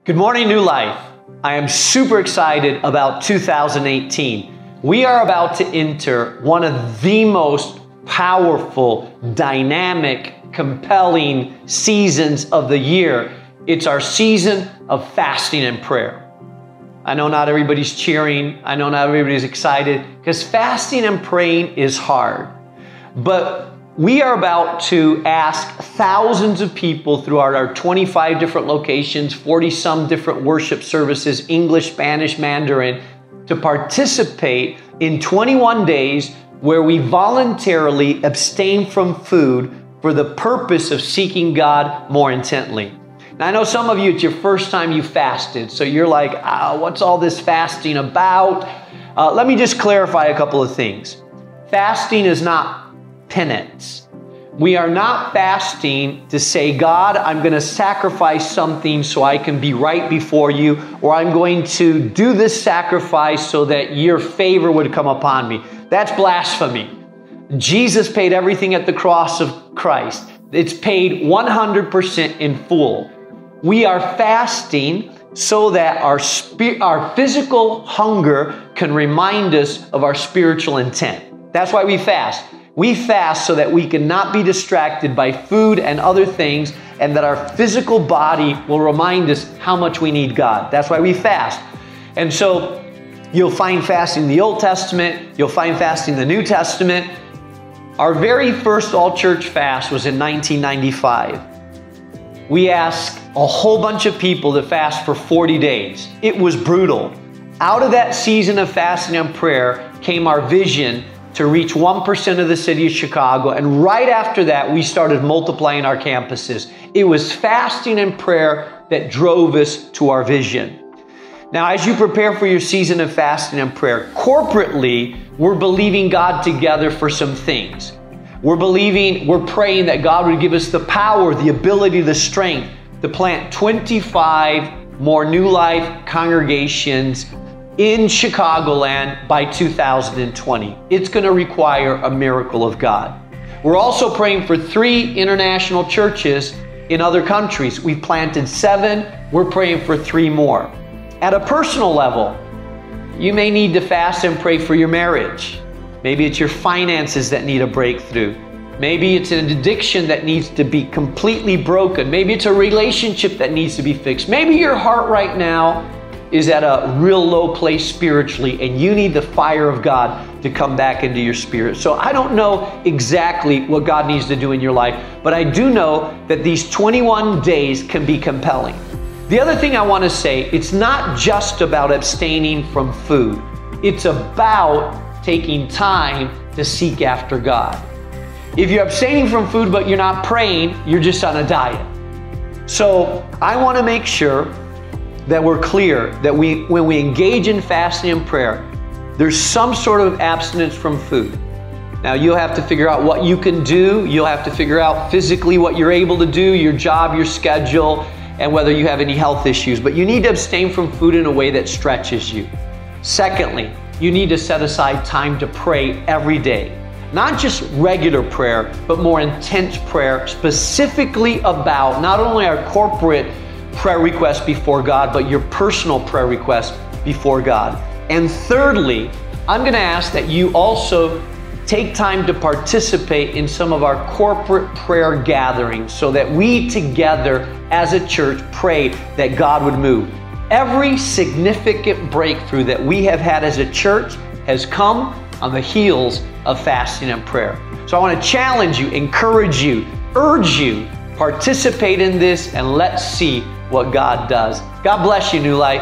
Good morning, New Life. I am super excited about 2018. We are about to enter one of the most powerful, dynamic, compelling seasons of the year. It's our season of fasting and prayer. I know not everybody's cheering. I know not everybody's excited because fasting and praying is hard. But we are about to ask thousands of people throughout our 25 different locations, 40-some different worship services, English, Spanish, Mandarin, to participate in 21 days where we voluntarily abstain from food for the purpose of seeking God more intently. Now, I know some of you, it's your first time you fasted, so you're like, what's all this fasting about? Let me just clarify a couple of things. Fasting is not penance. We are not fasting to say, God, I'm going to sacrifice something so I can be right before you, or I'm going to do this sacrifice so that your favor would come upon me. That's blasphemy. Jesus paid everything at the cross of Christ. It's paid 100% in full. We are fasting so that our physical hunger can remind us of our spiritual intent. That's why we fast. We fast so that we cannot be distracted by food and other things, and that our physical body will remind us how much we need God. That's why we fast. And so you'll find fasting in the Old Testament, you'll find fasting in the New Testament. Our very first all-church fast was in 1995. We asked a whole bunch of people to fast for 40 days. It was brutal. Out of that season of fasting and prayer came our vision to reach 1% of the city of Chicago. And right after that, we started multiplying our campuses. It was fasting and prayer that drove us to our vision. Now, as you prepare for your season of fasting and prayer, corporately, we're believing God together for some things. We're praying that God would give us the power, the ability, the strength to plant 25 more New Life congregations in Chicagoland by 2020. It's going to require a miracle of God. We're also praying for 3 international churches in other countries. We've planted 7. We're praying for 3 more. At a personal level, you may need to fast and pray for your marriage. Maybe it's your finances that need a breakthrough. Maybe it's an addiction that needs to be completely broken. Maybe it's a relationship that needs to be fixed. Maybe your heart right now is at a real low place spiritually, and you need the fire of God to come back into your spirit. So I don't know exactly what God needs to do in your life, but I do know that these 21 days can be compelling. The other thing I want to say, it's not just about abstaining from food. It's about taking time to seek after God. If you're abstaining from food but you're not praying, you're just on a diet. So I want to make sure that we're clear that when we engage in fasting and prayer, there's some sort of abstinence from food. Now, you'll have to figure out what you can do. You'll have to figure out physically what you're able to do, your job, your schedule, and whether you have any health issues. But you need to abstain from food in a way that stretches you. Secondly, you need to set aside time to pray every day. Not just regular prayer, but more intense prayer, specifically about not only our corporate prayer requests before God, but your personal prayer requests before God. And thirdly, I'm going to ask that you also take time to participate in some of our corporate prayer gatherings so that we together as a church pray that God would move. Every significant breakthrough that we have had as a church has come on the heels of fasting and prayer. So I want to challenge you, encourage you, urge you, participate in this, and let's see what God does. God bless you, New Life.